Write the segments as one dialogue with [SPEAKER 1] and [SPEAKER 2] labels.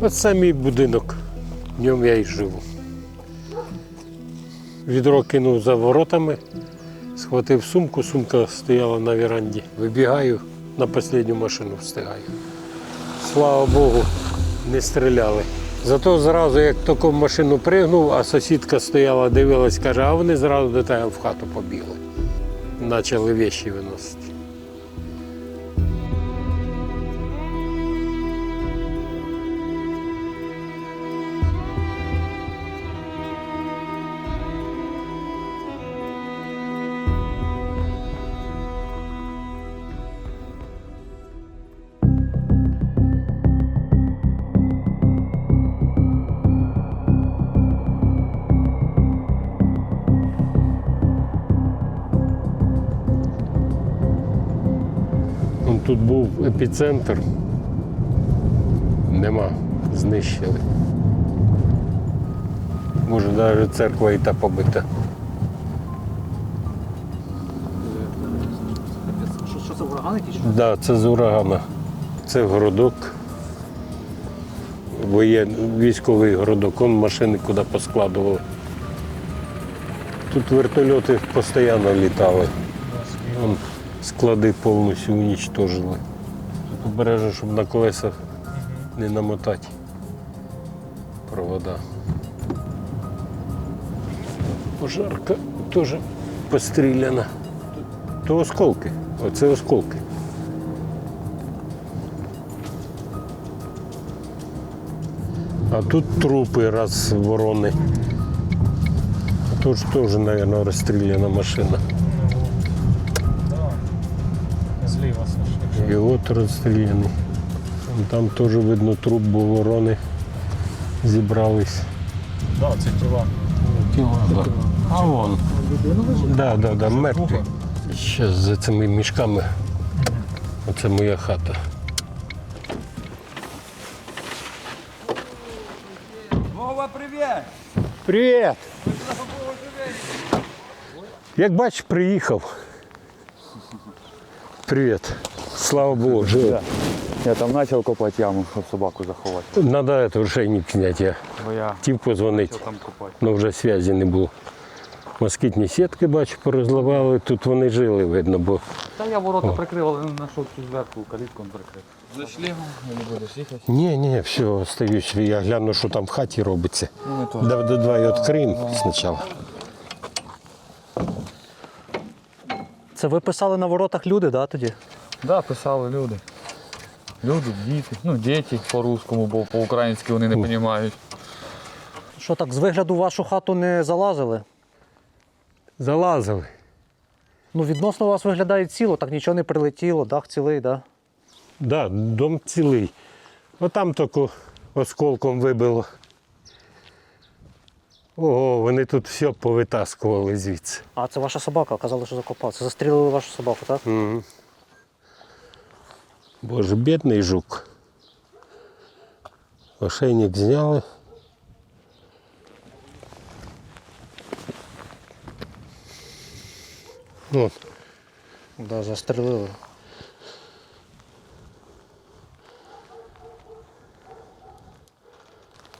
[SPEAKER 1] Оце мій будинок, в ньому я і живу. Відро кинув за воротами, схватив сумку, сумка стояла на веранді. Вибігаю, на останню машину встигаю. Слава Богу, не стріляли. Зато зразу, як тільки в машину пригнув, а сусідка стояла, дивилась, каже, а вони зразу до тебе в хату побігли. Почали речі виносити. Тут був епіцентр, нема, знищили. Може, навіть церква і та побита.
[SPEAKER 2] Що це ураган якийсь?
[SPEAKER 1] Так, да, це з урагана. Це городок, військовий городок, он машини куди поскладували. Тут вертольоти постійно літали. Вон склади повністю уничтожили. Тут обережно, щоб на колесах не намотати провода. Пожарка теж постріляна. То осколки, оце осколки. А тут трупи раз ворони. Тут теж, мабуть, розстріляна машина.
[SPEAKER 2] Зліва,
[SPEAKER 1] І от розстріляний. Там теж видно труп, бо ворони зібрались.
[SPEAKER 2] Так, це тіла.
[SPEAKER 1] Тіла. А вон.
[SPEAKER 2] Людину лежить?
[SPEAKER 1] Да, мертві. Зараз за цими мішками. Оце моя хата.
[SPEAKER 3] Вова, привіт!
[SPEAKER 1] Привіт! Як бачиш, приїхав. Привіт. Слава Богу, живий.
[SPEAKER 3] Я там почав копати яму, щоб собаку заховати.
[SPEAKER 1] Надо это ошейник зняти. Я
[SPEAKER 3] Бо я
[SPEAKER 1] хотів позвонити,
[SPEAKER 3] почав там копати.
[SPEAKER 1] але вже зв'язку не було. Москітні сітки, бачу, порозливали. Тут вони жили, видно, бо
[SPEAKER 3] Та я ворота прикрив, але не знайшов цю зверху, калітку прикрив. За шлігом не будеш їхати?
[SPEAKER 1] ні, все, остаюсь. Я гляну, що там в хаті робиться. Давай відкриємо спочатку.
[SPEAKER 2] Це ви писали на воротах люди, да, тоді?
[SPEAKER 3] Так, да, писали люди. Люди, діти. Ну, діти по-русскому, бо по-українськи вони не розуміють.
[SPEAKER 2] Що так, з вигляду в вашу хату не залазили?
[SPEAKER 1] Залазили.
[SPEAKER 2] Ну, відносно у вас виглядає ціло, так нічого не прилетіло, дах цілий, так? Да?
[SPEAKER 1] Да, дом цілий. Отам тільки осколком вибило. Ого, вони тут все повитаскували звідси.
[SPEAKER 2] А це ваша собака, казали, що закопав. Це застрілили вашу собаку, так?
[SPEAKER 1] Угу. Боже, бідний жук. Ошейник зняли. От.
[SPEAKER 2] Да, застрілили.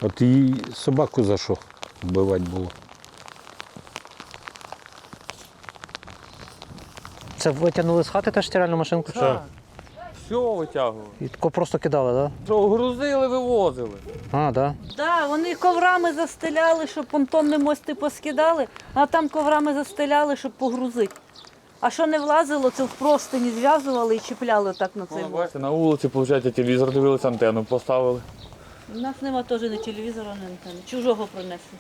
[SPEAKER 1] От її собаку за що вбивати було.
[SPEAKER 2] Це витягнули з хати теж стиральну машинку?
[SPEAKER 1] Так.
[SPEAKER 3] Все витягували.
[SPEAKER 2] І тако просто кидали, так?
[SPEAKER 3] Що, грузили, вивозили.
[SPEAKER 2] Да? А, так. Да.
[SPEAKER 4] Так, вони коврами застеляли, щоб понтонні мости поскидали, а там коврами застеляли, щоб погрузити. А що не влазило, це в простині зв'язували і чіпляли так на цей мост.
[SPEAKER 3] Бачите, на вулиці, виходить, телевізор дивилися, антенну поставили.
[SPEAKER 4] У нас нема теж ні телевізора, ні антенни. Чужого принесли.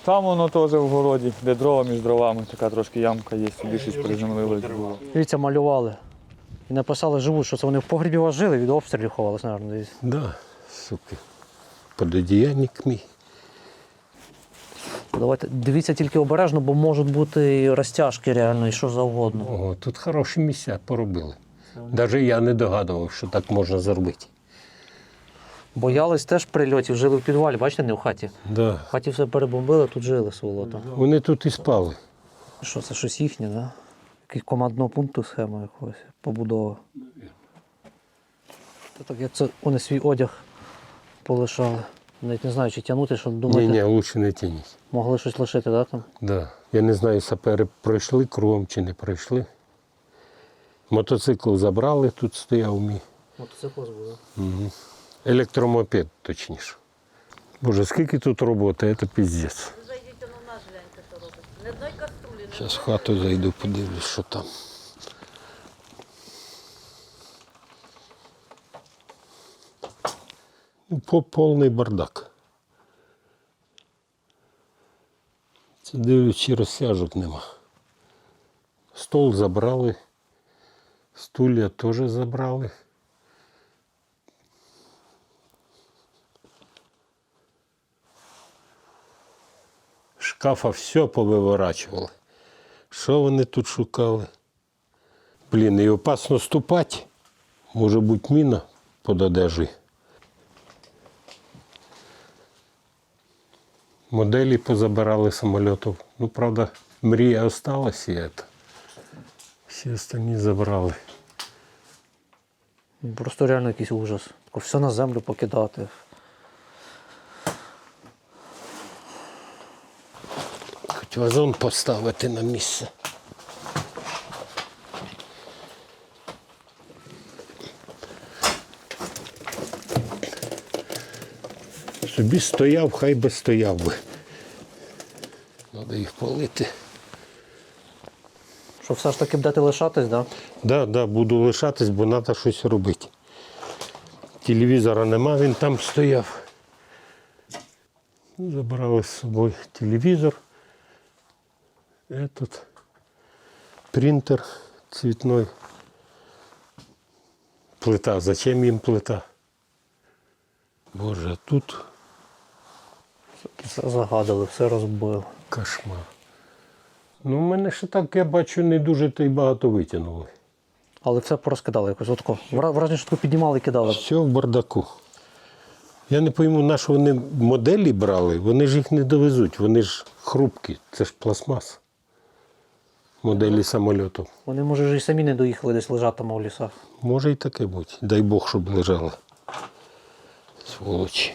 [SPEAKER 3] Там воно теж в городі, де дрова між дровами, така трошки ямка є, сюди щось приземлилось було.
[SPEAKER 2] Дивіться, малювали. І написали живуть, що це вони в погрібі у вас жили, від обстрілів ховались, мабуть, дивіться.
[SPEAKER 1] Да, суки. Пододіяльник мій.
[SPEAKER 2] Давайте, дивіться тільки обережно, бо можуть бути і розтяжки реально, і що завгодно.
[SPEAKER 1] Ого, тут хороші місця поробили. Навіть я не догадував, що так можна зробити.
[SPEAKER 2] Боялись теж прильотів, жили в підвалі, бачите, не в хаті.
[SPEAKER 1] Да.
[SPEAKER 2] В хаті все перебомбили, тут жили сволото.
[SPEAKER 1] Вони тут і спали.
[SPEAKER 2] Що це, щось їхнє, так? Да? Якийсь командного пункту схема якогось, побудова. Це так, як це вони свій одяг полишали. Навіть не знаю, чи тягнути, щоб
[SPEAKER 1] Ні,
[SPEAKER 2] думати,
[SPEAKER 1] ні, лучше не тяніть.
[SPEAKER 2] могли щось лишити, да, там?
[SPEAKER 1] Да. Я не знаю, сапери пройшли кругом чи не пройшли. Мотоцикл забрали, тут стояв мій.
[SPEAKER 2] Мотоцикл збуде.
[SPEAKER 1] Електромопед, точніше. Боже, скільки тут роботи, це піздець.
[SPEAKER 4] Зайдіть, воно в нас гляньте, що робить. Не одної каструлі.
[SPEAKER 1] Зараз в хату зайду, подивлюсь, що там. Повний бардак. Це дивлюсь, чи розтяжок нема. Стол забрали, стулья теж забрали. Шкафа все повиворачували. Що вони тут шукали? Блін, і опасно ступати. Може бути міна під одежею. Моделі позабирали самолітів. Ну, правда, мрія осталась і це. Всі остальні забрали.
[SPEAKER 2] Просто реально якийсь ужас. Тако все на землю покидати.
[SPEAKER 1] Хоч вазон поставити на місце. Собі стояв, хай би стояв би. Треба їх полити.
[SPEAKER 2] Що все ж таки будете лишатись, так? Да?
[SPEAKER 1] Да, буду лишатись, бо треба щось робити. Телевізора нема, він там стояв. Забрали з собою телевізор. Этот принтер цветной. Плита. Зачем їм плита? Боже, тут
[SPEAKER 2] Все загадали, все розбили.
[SPEAKER 1] кошмар. Ну, в мене ще так, я бачу, не дуже то й багато витягнули.
[SPEAKER 2] Але все порозкидали якось. Отко. Враження, що тако піднімали і кидали.
[SPEAKER 1] Все в бардаку. Я не пойму, на що вони моделі брали, вони ж їх не довезуть, вони ж хрупкі, це ж пластмас. Моделі самольотів.
[SPEAKER 2] Вони, може, ж і самі не доїхали, десь лежатиме в лісах.
[SPEAKER 1] Може і таке бути. Дай Бог, щоб лежали. Сволочі.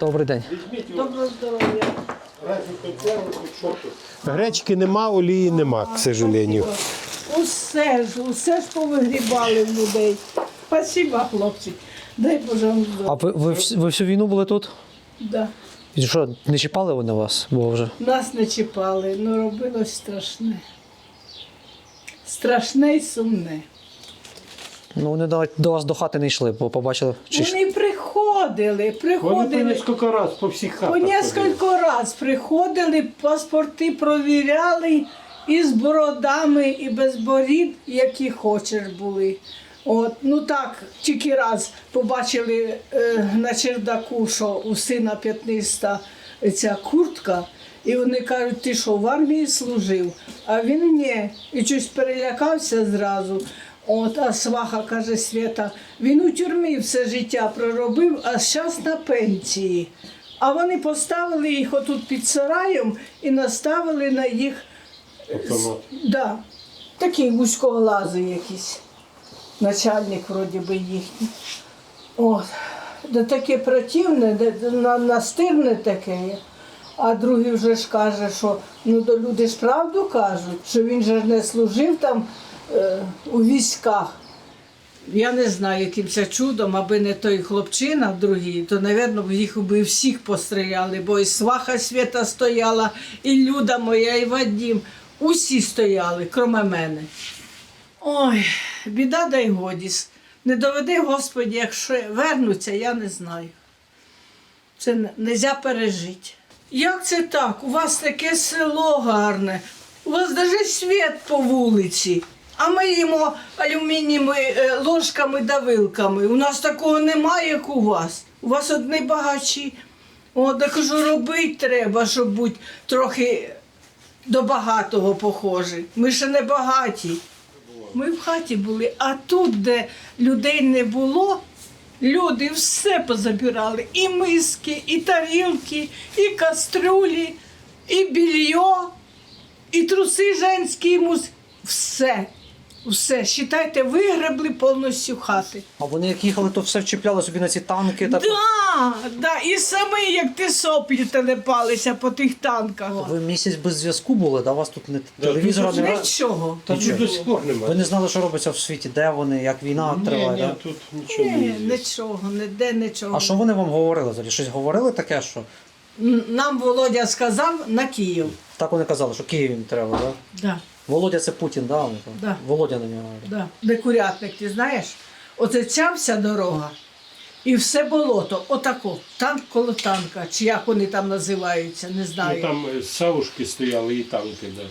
[SPEAKER 2] Добрий день.
[SPEAKER 5] Доброго здоров'я.
[SPEAKER 1] Гречки нема, олії нема, к сожалению.
[SPEAKER 5] Усе ж повигрібали в людей. Спасибо, хлопці. Дай Боже вам здоров'я.
[SPEAKER 2] А ви всю війну були тут?
[SPEAKER 5] Да.
[SPEAKER 2] І що, не чіпали вони вас? Бо вже.
[SPEAKER 5] Нас не чіпали, але робилось страшне. Страшне і сумне.
[SPEAKER 2] Ну, вони до вас до хати не йшли, бо побачили.
[SPEAKER 5] Вони приходили.
[SPEAKER 1] кілька разів по всіх
[SPEAKER 5] По кілька разів приходили, паспорти провіряли і з бородами, і без борід, які хочеш були. От, ну так, тільки раз побачили на чердаку, що у сина п'ятниста ця куртка, і вони кажуть, ти що, в армії служив? А він ні, і щось перелякався зразу. От, а сваха каже, Свята, він у тюрмі все життя проробив, а зараз на пенсії. А вони поставили їх отут під сараєм і наставили на їх, да, такі вузькоглази якісь. Начальник вроді би їхній. От. Да таке противне, настирне таке. А другий вже ж каже, що ну то люди ж правду кажуть, що він же не служив там у військах. Я не знаю, яким це чудом, аби не той хлопчина другий, то, мабуть, їх би всіх постріляли, бо і сваха Свята стояла, і Люда моя, і Вадим. Усі стояли, крім мене. Ой, біда дай годі. Не доведи, Господи, якщо вернуться, я не знаю. Це не можна пережити. Як це так? У вас таке село гарне, у вас навіть світ по вулиці. А ми їмо алюмінієвими ложками да вилками. У нас такого немає, як у вас. У вас одні багачі. От, я кажу, робити треба, щоб бути трохи до багатого похожі. Ми ще не багаті. Ми в хаті були, а тут, де людей не було, люди все позабирали. І миски, і тарілки, і каструлі, і більйо, і труси женські, і все. Все, считайте, вигребли повністю хати.
[SPEAKER 2] А вони як їхали, то все вчіпляли собі на ці танки. Так...
[SPEAKER 5] Да, і самі, як ти соплі телепалися по тих танках.
[SPEAKER 2] Ви місяць без зв'язку були, да? У вас тут не телевізора
[SPEAKER 1] тут
[SPEAKER 2] немає?
[SPEAKER 5] Нічого.
[SPEAKER 1] Та тут до сих пор
[SPEAKER 2] Ви
[SPEAKER 1] немає.
[SPEAKER 2] не знали, що робиться в світі, де вони, як війна триває,
[SPEAKER 1] Ні,
[SPEAKER 2] да?
[SPEAKER 1] тут нічого не
[SPEAKER 5] Ні,
[SPEAKER 1] є.
[SPEAKER 5] нічого, ніде нічого.
[SPEAKER 2] А що вони вам говорили взагалі? Щось говорили таке, що?
[SPEAKER 5] Нам Володя сказав на Київ.
[SPEAKER 2] Так вони казали, що Київ їм треба, да?
[SPEAKER 5] Да,
[SPEAKER 2] Володя це Путін, да? Вони там?
[SPEAKER 5] Да.
[SPEAKER 2] Володя на нього.
[SPEAKER 5] да. Де курятник, ти знаєш? Оце ця вся дорога. І все болото, отако, танк коло танка, чи як вони там називаються, не
[SPEAKER 1] Ну,
[SPEAKER 5] знаю.
[SPEAKER 1] там савушки стояли і танки. Да.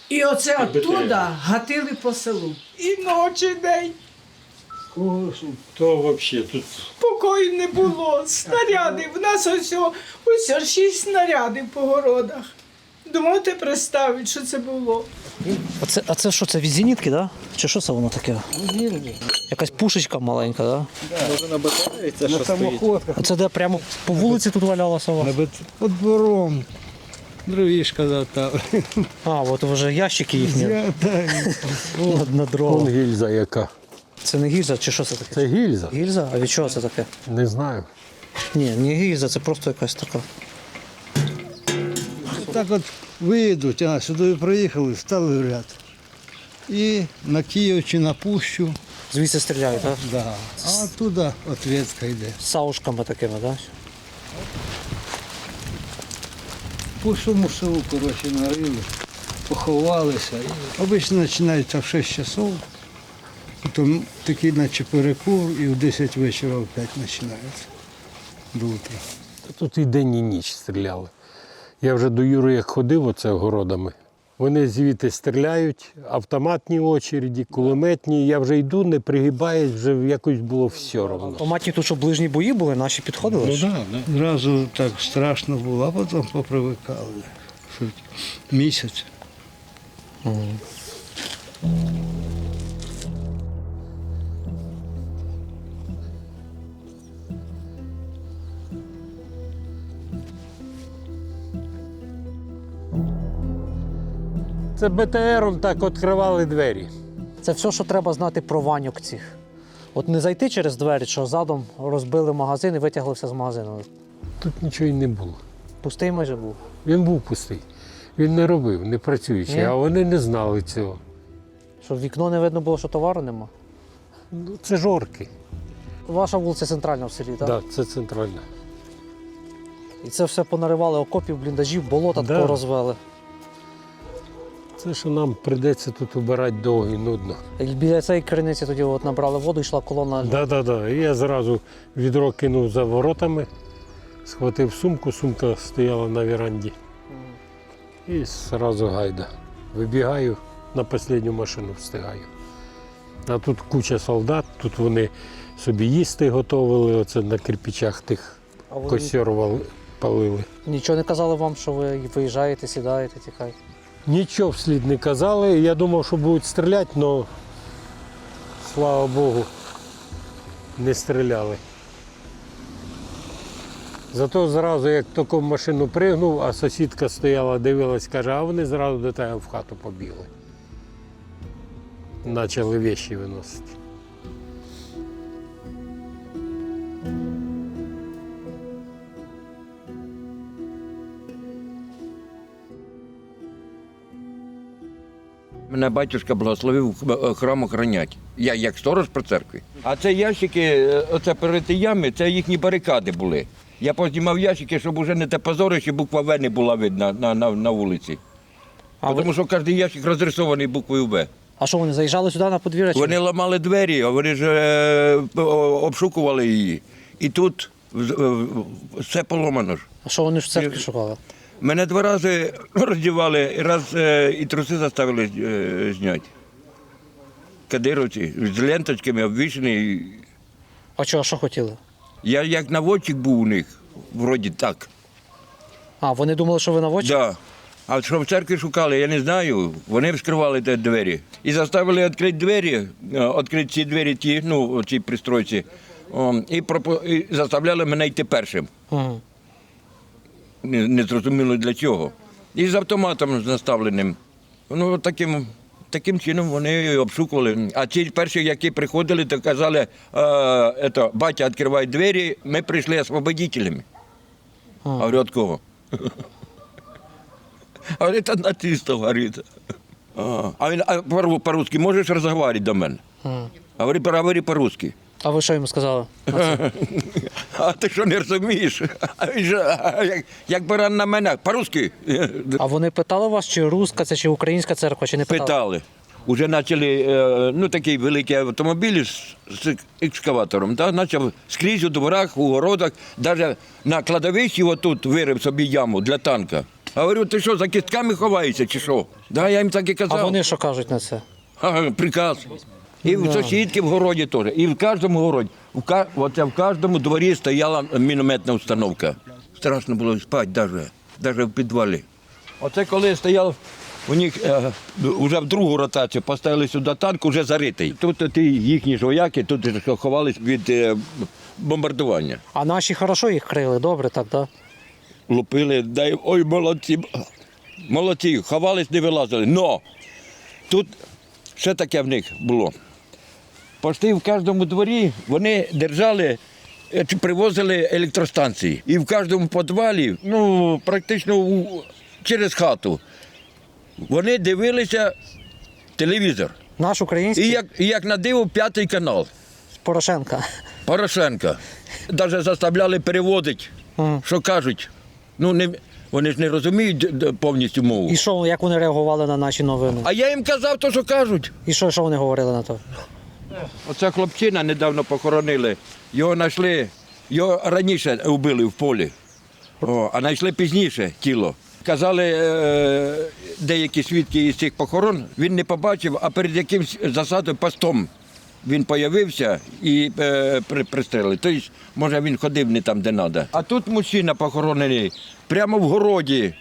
[SPEAKER 5] І оце
[SPEAKER 1] і
[SPEAKER 5] оттуда
[SPEAKER 1] БТР.
[SPEAKER 5] гатили по селу. І ночі, і день.
[SPEAKER 1] То взагалі тут
[SPEAKER 5] Покою не було. Снаряди. В нас ось 6 снарядів по городах. Думаєте представити, що це було?
[SPEAKER 2] А це що, це від зенітки, да? Чи що це воно таке? Якась пушечка маленька, да?
[SPEAKER 6] На самоходках,
[SPEAKER 2] А це де прямо по вулиці тут валялося у вас?
[SPEAKER 6] під двором. Дровішка затав.
[SPEAKER 2] А, от вже ящики їхні на дрова.
[SPEAKER 1] вон гільза яка.
[SPEAKER 2] Це не гільза, чи що це таке?
[SPEAKER 1] Це гільза?
[SPEAKER 2] Гільза? А від чого це таке?
[SPEAKER 1] Не знаю.
[SPEAKER 2] Ні, не гільза, це просто якась така.
[SPEAKER 6] Так от виїдуть, сюди приїхали, стали в ряд. І на Київ чи на Пущу,
[SPEAKER 2] Звідси стріляють, так?
[SPEAKER 6] да. А оттуда відповідка йде.
[SPEAKER 2] З саушками такими, так?
[SPEAKER 6] По всьому селу, коротше, нарили, поховалися. І обично починається в 6 часов, потім такий наче перекур, і в 10 вечора опять починається до утра.
[SPEAKER 1] Тут і день, і ніч стріляли. Я вже до Юри як ходив оце городами. Вони звідти стріляють, автоматні очереді, кулеметні. Я вже йду, не пригибаюсь, вже якось було все одно.
[SPEAKER 2] Томатні тут що ближні бої були, наші підходили? ж?
[SPEAKER 6] Зразу так страшно було, а потім попривикали. Що місяць.
[SPEAKER 1] Це БТРом так відкривали двері.
[SPEAKER 2] Це все, що треба знати про ваньок цих. От не зайти через двері, що задом розбили магазин і витягли все з магазину.
[SPEAKER 1] Тут нічого й не було.
[SPEAKER 2] Пустий майже був.
[SPEAKER 1] Він був пустий. Він не робив, не працюючи,
[SPEAKER 2] Ні?
[SPEAKER 1] а вони не знали цього.
[SPEAKER 2] Що в вікно не видно було, що товару нема.
[SPEAKER 1] Ну, це ж орки.
[SPEAKER 2] Ваша вулиця центральна в селі, так?
[SPEAKER 1] Так, це центральна.
[SPEAKER 2] І це все понаривали окопів, бліндажів, болота
[SPEAKER 1] Да.
[SPEAKER 2] тако розвели.
[SPEAKER 1] Це що нам прийдеться тут убирати довго і нудно.
[SPEAKER 2] І біля цієї криниці тоді от набрали воду, йшла колона.
[SPEAKER 1] Да. І я зразу відро кинув за воротами, схватив сумку, сумка стояла на віранді. І зразу гайда. Вибігаю, на останню машину встигаю. А тут куча солдат, тут вони собі їсти готували, оце на кирпичах тих
[SPEAKER 2] А вони
[SPEAKER 1] костер палили.
[SPEAKER 2] нічого не казали вам, що ви виїжджаєте, сідаєте, тікаєте?
[SPEAKER 1] Нічого вслід не казали. Я думав, що будуть стріляти, але, слава Богу, не стріляли. Зато зразу, як тільки в машину пригнув, а сусідка стояла, дивилась, каже, а вони зразу до тебе в хату побігли. Почали віші виносити.
[SPEAKER 7] Мене батюшка благословив храм охоронять. Я як сторож при церкві. А це ящики, оце перед ті ями, це їхні барикади були. Я познімав ящики, щоб уже не те позорище, буква В не була видна на вулиці. Тому що кожен ящик розрисований буквою В.
[SPEAKER 2] А що вони заїжджали сюди на подвір'я? чи ні?
[SPEAKER 7] Вони ламали двері, а вони ж обшукували її. І тут все поломано ж.
[SPEAKER 2] А що вони ж в церкві шукали?
[SPEAKER 7] Мене 2 рази роздівали, і раз і труси заставили зняти. кадировці, з ленточками обвішані.
[SPEAKER 2] А що хотіли?
[SPEAKER 7] Я як наводчик був у них, вроді так.
[SPEAKER 2] А, вони думали, що ви наводчик?
[SPEAKER 7] Да. А що в церкві шукали, я не знаю. Вони вскривали ті двері. І заставили відкрити двері, відкрити ці двері, ці пристройці, і заставляли мене йти першим.
[SPEAKER 2] Угу.
[SPEAKER 7] Не зрозуміло для чого. І з автоматом наставленим. Ну, таким чином вони обшукували. А ті перші, які приходили, то казали, батя, відкривай двері, ми прийшли освободителями. А говорю, від кого? Говорить, от нацистів, говорить. А він, по-русски можеш розмовляти до мене? Говори по-русски.
[SPEAKER 2] А ви що йому сказали?
[SPEAKER 7] А ти що не розумієш? Як баран на мене, по-русски.
[SPEAKER 2] А вони питали вас, чи руська це, чи українська церква, чи не питали?
[SPEAKER 7] Питали. Уже почали, такий великий автомобіль з екскаватором, почав скрізь у дворах, у городах, навіть на кладовищі отут вирив собі яму для танка. Говорю, ти що, за кістками ховаєшся чи що? Да, я їм так і казав.
[SPEAKER 2] А вони що кажуть на це?
[SPEAKER 7] Приказ. І в сусідки в городі теж. І в кожному городі, в кожному дворі стояла мінометна установка. Страшно було спати навіть в підвалі. Оце коли стояв, у них вже в другу ротацію поставили сюди танк, вже заритий. Тут їхні ж вояки тут ховались від бомбардування.
[SPEAKER 2] А наші хорошо їх крили, добре так, так?
[SPEAKER 7] Лупили, ой, молодці, ховались, не вилазили. Но тут ще таке в них було. Почти в кожному дворі вони держали, чи привозили електростанції. І в кожному підвалі, практично через хату, вони дивилися телевізор.
[SPEAKER 2] Наш український?
[SPEAKER 7] І як на диво, 5-й канал.
[SPEAKER 2] Порошенка.
[SPEAKER 7] Порошенка. Навіть заставляли переводити, що кажуть. Вони ж не розуміють повністю мову.
[SPEAKER 2] І що, як вони реагували на наші новини?
[SPEAKER 7] А я їм казав то, що кажуть.
[SPEAKER 2] І що вони говорили на то?
[SPEAKER 7] Оця хлопчина недавно похоронили. Його знайшли, його раніше вбили в полі, а знайшли пізніше тіло. Казали деякі свідки із цих похорон, він не побачив, а перед якимсь засадою постом він з'явився і пристрелили. Тобто, може, він ходив не там, де треба. А тут мужчина похоронений прямо в городі.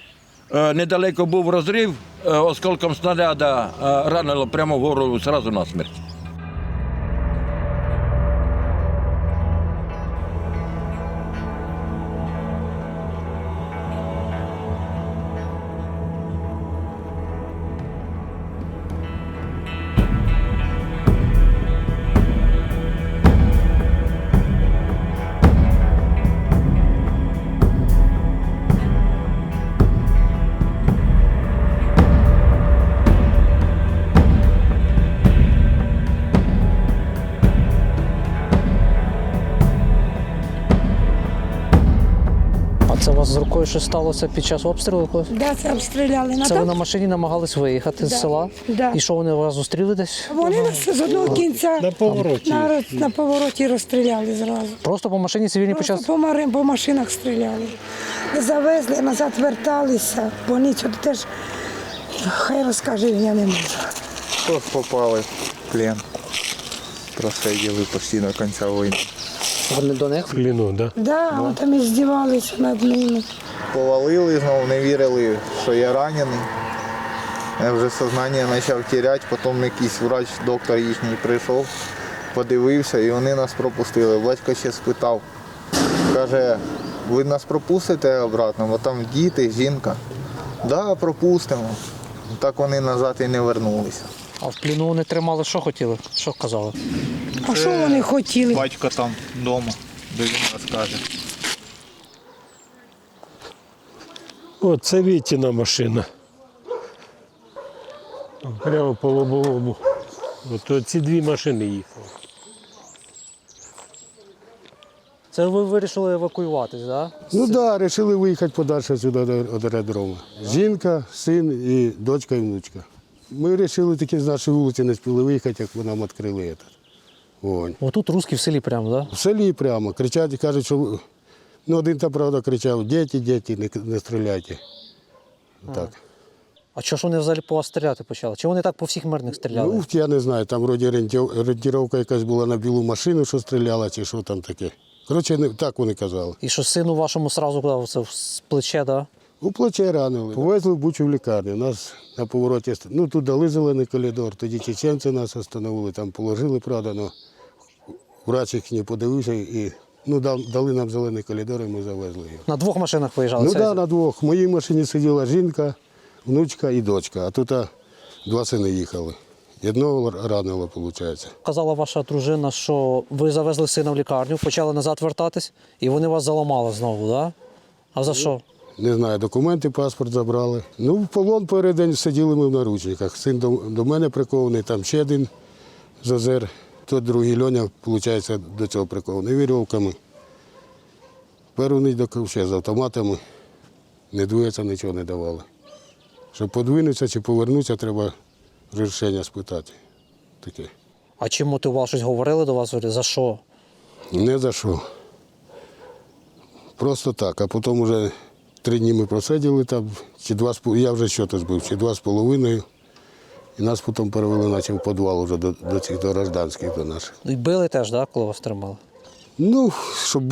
[SPEAKER 7] Недалеко був розрив, осколком снаряда ранило прямо в голову, одразу насмерть.
[SPEAKER 2] Це у вас з рукою щось сталося під час обстрілу? Колись?
[SPEAKER 8] Да, це обстріляли.
[SPEAKER 2] Це ви на машині намагались виїхати з села?
[SPEAKER 8] Да.
[SPEAKER 2] І що, вони вас зустріли десь?
[SPEAKER 8] Вони нас з одного кінця
[SPEAKER 1] На повороті.
[SPEAKER 8] на повороті розстріляли зразу.
[SPEAKER 2] Просто по машині цивільні
[SPEAKER 8] Просто
[SPEAKER 2] почали?
[SPEAKER 8] по машинах стріляли. Завезли, назад верталися. Вони сюди теж, хай розкаже, я не можу.
[SPEAKER 9] Тут попали в плен. Просиділи постійно до кінця війни.
[SPEAKER 2] Вони до них?
[SPEAKER 1] В плену, да?
[SPEAKER 8] Да, вони там і здівалися над ними.
[SPEAKER 9] Повалили знову, не вірили, що я ранений. Я вже сознання почав теряти, потім якийсь врач, доктор їхній прийшов, подивився і вони нас пропустили. Батько ще спитав, каже, ви нас пропустите обратно, бо там діти, жінка. Да, пропустимо. Так вони назад і не вернулися.
[SPEAKER 2] А в плену вони тримали, що хотіли? Що казали?
[SPEAKER 8] А що вони хотіли?
[SPEAKER 9] Батько там вдома, де він розкаже.
[SPEAKER 1] О, це Вітіна машина. Прямо по лобовому. От ці дві машини їхали.
[SPEAKER 2] Це ви вирішили евакуюватись, так? Да?
[SPEAKER 10] Ну так, да, вирішили виїхати подальше сюди до аеродрому. Жінка, син і дочка і внучка. Ми вирішили таки з нашої вулиці не спіли виїхати, як нам відкрили це.
[SPEAKER 2] Отут русські в селі прямо, так? Да?
[SPEAKER 10] В селі прямо кричать і кажуть, що один, та правда, кричав, діти, не стріляйте. Так.
[SPEAKER 2] А чого ж вони взагалі по вас стріляти почали? Чи вони так по всіх мирних стріляли?
[SPEAKER 10] Ну, я не знаю, там вроді орієнтировка якась була на білу машину, що стріляла, чи що там таке. Коротше, так вони казали.
[SPEAKER 2] І що сину вашому сразу куди це в плече, да?
[SPEAKER 10] У плече ранили. Повезли в Бучу в лікарню. Нас на повороті, ну тут дали зелений коридор, тоді чеченці нас остановили, там положили, правда, але врач їх не подивився і дали нам зелений коридор, і ми завезли його.
[SPEAKER 2] На 2 машинах виїжджали?
[SPEAKER 10] Ну
[SPEAKER 2] це?
[SPEAKER 10] так, на 2. В моїй машині сиділа жінка, внучка і дочка, а тут 2 сини їхали. І одного ранило, виходить.
[SPEAKER 2] Казала ваша дружина, що ви завезли сина в лікарню, почали назад вертатись, і вони вас заламали знову, да? А за що?
[SPEAKER 10] Не знаю, документи, паспорт забрали. Ну, в полон перед день сиділи ми в наручниках. Син до мене прикований, там ще один Зозер, той другий Льоня, виходить, до цього прикований вірьовками. Перший до ще з автоматами, не двоється, нічого не давали. Щоб подвинутися чи повернутися, треба рішення спитати. Таке.
[SPEAKER 2] А чим мотивував? Щось говорили до вас? За що?
[SPEAKER 10] Не за що. Просто так. А потім вже 3 дні ми просиділи там, чи 2,5, я вже що то збив, чи 2,5. І нас потім перевели наче в підвал вже до цих до гражданських, до наших.
[SPEAKER 2] І били теж, да, коли вас тримали?
[SPEAKER 10] Ну, щоб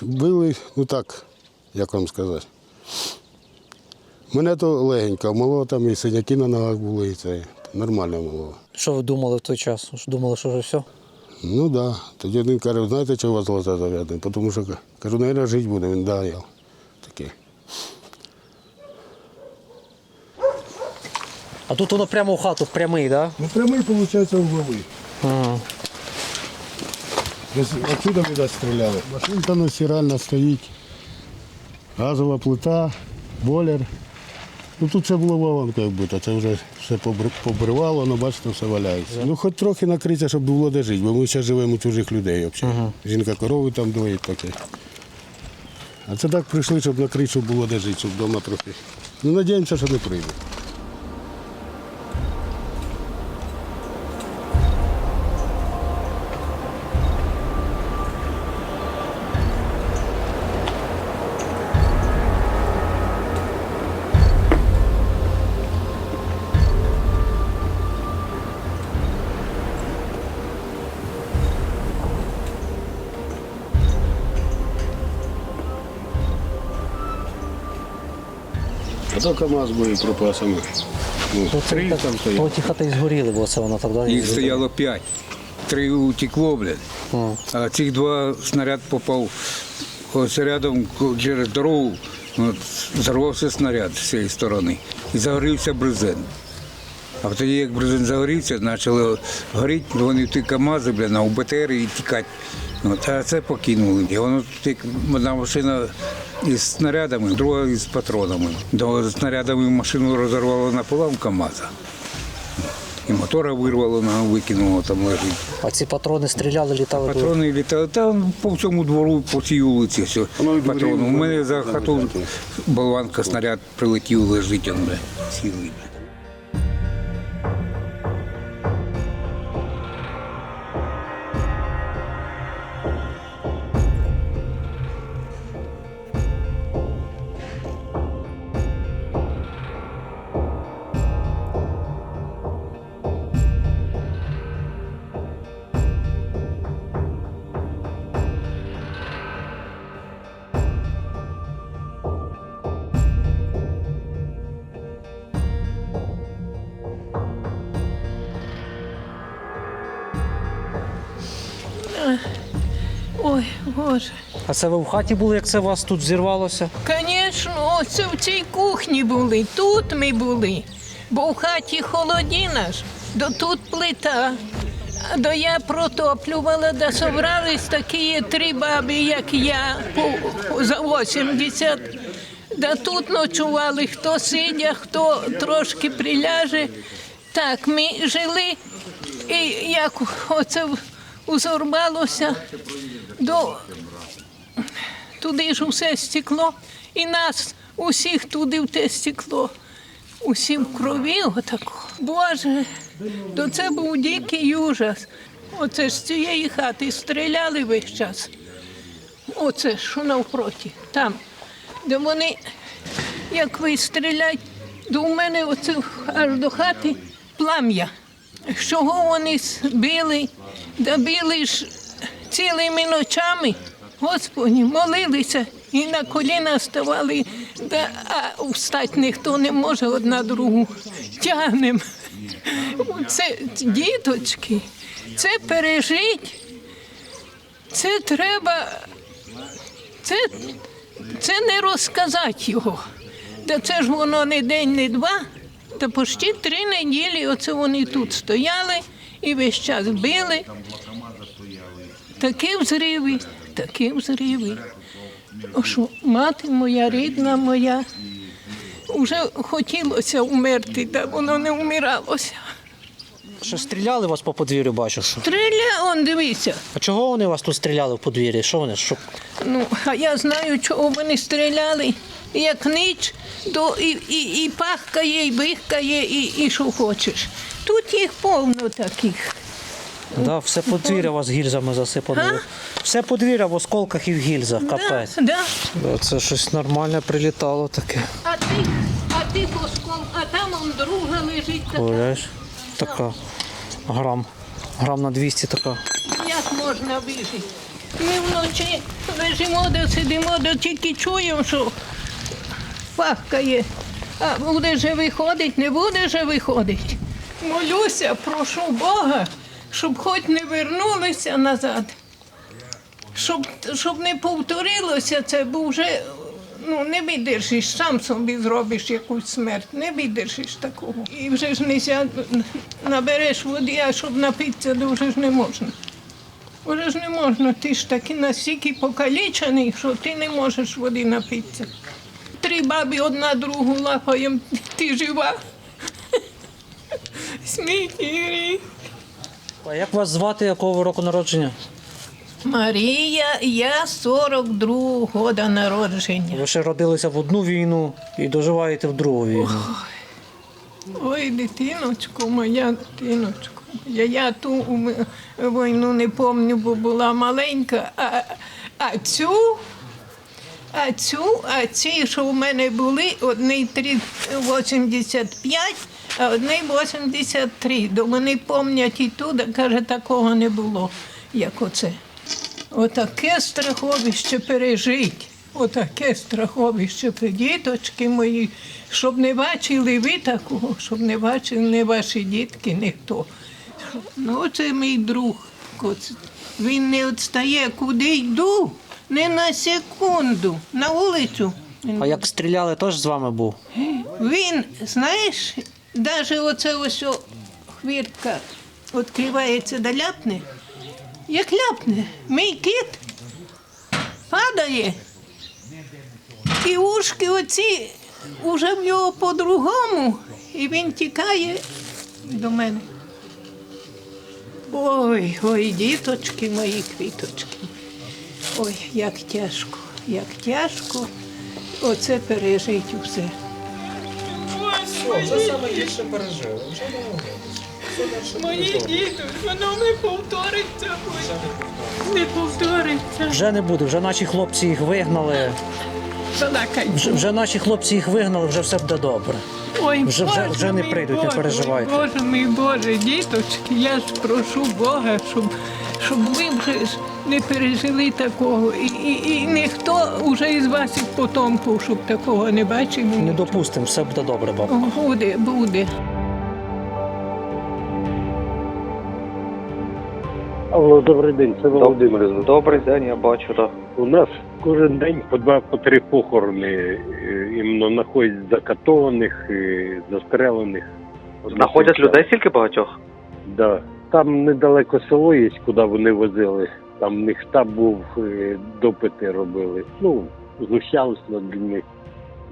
[SPEAKER 10] били, ну так, як вам сказати. Мене то легенько, мало там і синяки на ногах були, і це нормально було.
[SPEAKER 2] Що ви думали в той час? Думали, що вже все?
[SPEAKER 10] Ну так. Да. Тоді один каже, знаєте, чого у вас глаза зав'язані? Тому що, кажу, навіть жити буде, він да, я таке.
[SPEAKER 2] А тут воно прямо в хату, в прямий, так? Да?
[SPEAKER 10] Ну прямий, виходить, угловий.
[SPEAKER 2] Ага.
[SPEAKER 10] Отсюда ми стріляли. Машинка на стиральна стоїть, газова плита, бойлер. Ну тут все було вагонкою вбито, це вже все побривало, але бачите, все валяється. Ну хоч трохи накриться, щоб було де жити, бо ми ще живемо у чужих людей взагалі. Жінка корови там доїть таке. А це так прийшли, щоб накрити, щоб було де жити, щоб вдома трохи. Ну надіємося, що не прийде. А то КАМАЗ з боєприпасами. Ну, 3 там стоять.
[SPEAKER 2] То ті хати і згоріли, бо це воно так далі.
[SPEAKER 11] Їх стояло 5. 3 утекло, блядь. А цих 2 снаряд попав ось рядом через дорогу. От, зарвався снаряд з цієї сторони. І загорівся брезент. А тоді, як брезент загорівся, почали горіти, вони в ті КАМАЗи, блядь, на УБТР і тікати. От, а це покинули. І воно тут одна машина із снарядами, друга із патронами. До снарядами машину розірвало напополам КАМАЗа. І мотора вирвало, викинуло, там лежить.
[SPEAKER 2] А ці патрони стріляли, літали?
[SPEAKER 11] Патрони літали, там по всьому двору, по цій вулиці все. Патрони. У мене за хату болванка, снаряд прилетів, лежить, он, блядь, цілий.
[SPEAKER 12] Ой, Боже.
[SPEAKER 2] А це ви в хаті були, як це у вас тут зірвалося?
[SPEAKER 12] Звісно, оце в цій кухні були, тут ми були. Бо в хаті холодіна ж, до тут плита. До я протоплювала, да собрались такі 3 баби, як я, за 80. Да тут ночували, хто сидя, хто трошки приляже. Так, ми жили, і як оце узорвалося, туди ж усе стекло, і нас усіх туди в те стекло. Усі в крові отако. Боже, то це був дикий ужас. Оце ж з цієї хати стріляли весь час. Оце що навпроти, там, де вони, як вистрілять, до мене оце аж до хати плам'я. Чого вони били, да били ж цілими ночами, Господи, молилися і на коліна ставали, да, а встати ніхто не може одна другу. Тягнем. Це діточки, це пережить, це треба, це не розказати його. Та це ж воно не день, не два, та почти 3 неділі оце вони тут стояли і весь час били. Такі взриви, такі взриви. Що мати моя, рідна моя, вже хотілося вмерти, та воно не вмиралося.
[SPEAKER 2] Що стріляли вас по подвір'ю, бачу, що?
[SPEAKER 12] Он, дивися.
[SPEAKER 2] А чого вони вас тут стріляли в подвір'ї? Що вони? Що?
[SPEAKER 12] Ну, а я знаю, чого вони стріляли. Як ніч, то і пахкає, і бихкає, і що хочеш. Тут їх повно таких.
[SPEAKER 2] Да, все подвір'я у вас гільзами засипано.
[SPEAKER 12] А?
[SPEAKER 2] Все подвір'я в осколках і в гільзах, капець.
[SPEAKER 12] Да.
[SPEAKER 2] Да, це щось нормальне прилітало таке.
[SPEAKER 12] А ти оскол, а там он друга лежить така.
[SPEAKER 2] Уявляєш? Така. Грам на 200 така.
[SPEAKER 12] Як можна вижити? Ми вночі лежимо, де сидимо, де тільки чуємо, що пахкає. А буде же виходить, не буде же виходить. Молюся, прошу Бога, щоб хоч не вернулися назад. Щоб не повторилося це, бо вже не видержиш, сам собі зробиш якусь смерть, не видержиш такого. І вже ж не набереш води, а щоб напитися, то вже ж не можна. Вже ж не можна, ти ж таки настільки покалічений, що ти не можеш води напитися. 3 баби одна другу лапаємо, ти жива. Сміх і гріх.
[SPEAKER 2] А як вас звати, якого ви року народження?
[SPEAKER 12] Марія, я 42-го года народження.
[SPEAKER 2] Ви ще родилися в одну війну і доживаєте в другу війну.
[SPEAKER 12] Ой, дитиночко, моя дитиночко. Я ту війну не пам'ятаю, бо була маленька, а ці, що в мене були, одні 85, а одні 83. До мене пам'ятають і туди, каже, такого не було, як оце. Отаке страховище пережить, отаке страховище, діточки мої, щоб не бачили ви такого, щоб не бачили не ваші дітки, ніхто. Ну, це мій друг. Він не відстає, куди йду, не на секунду, на вулицю.
[SPEAKER 2] А як стріляли, теж з вами був?
[SPEAKER 12] Він, знаєш, навіть оце ось хвіртка відкривається да ляпне. Як ляпне, мій кіт падає, і ушки оці уже в нього по-другому, і він тікає до мене. Ой, діточки мої, квіточки. Ой, як тяжко оце пережить усе.
[SPEAKER 1] Вже саме більше пережили, вже не
[SPEAKER 12] Мої діти, воно не повториться. Не повториться.
[SPEAKER 2] Вже не буде, вже наші хлопці їх вигнали. Вже наші хлопці їх вигнали, вже все буде добре.
[SPEAKER 12] Ой,
[SPEAKER 2] вже не прийдуть, не переживайте.
[SPEAKER 12] Боже мій Боже, діточки, я ж прошу Бога, щоб ви вже не пережили такого. І ніхто вже із ваших потомків, щоб такого не бачив.
[SPEAKER 2] Не допустимо, все буде добре, бабу.
[SPEAKER 12] Буде.
[SPEAKER 1] Алло, добрий день, це Володимир.
[SPEAKER 13] Добрий день, я бачу, так.
[SPEAKER 1] У нас кожен день по 2-3 похорони іменно знаходять закатованих, застрелених.
[SPEAKER 13] Знаходять людей стільки багатьох?
[SPEAKER 1] Да. Там недалеко село є, куди вони возили. Там в них штаб був, допити робили. Ну, знущалися над людьми,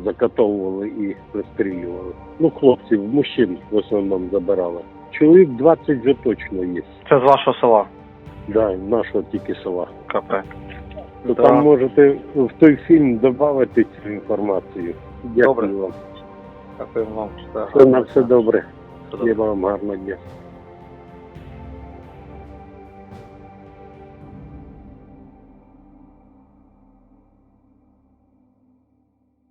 [SPEAKER 1] закатовували і розстрілювали. Ну, хлопців, мужчин в основному забирали. Чоловік 20 вже точно є.
[SPEAKER 13] Це з вашого села?
[SPEAKER 1] Да, нашого тільки села.
[SPEAKER 13] Капець.
[SPEAKER 1] То там можете в той фільм додати цю інформацію. Дякую
[SPEAKER 13] Добре.
[SPEAKER 1] вам.
[SPEAKER 13] Дякую вам.
[SPEAKER 1] Все на все добре. Я вам гарного дня.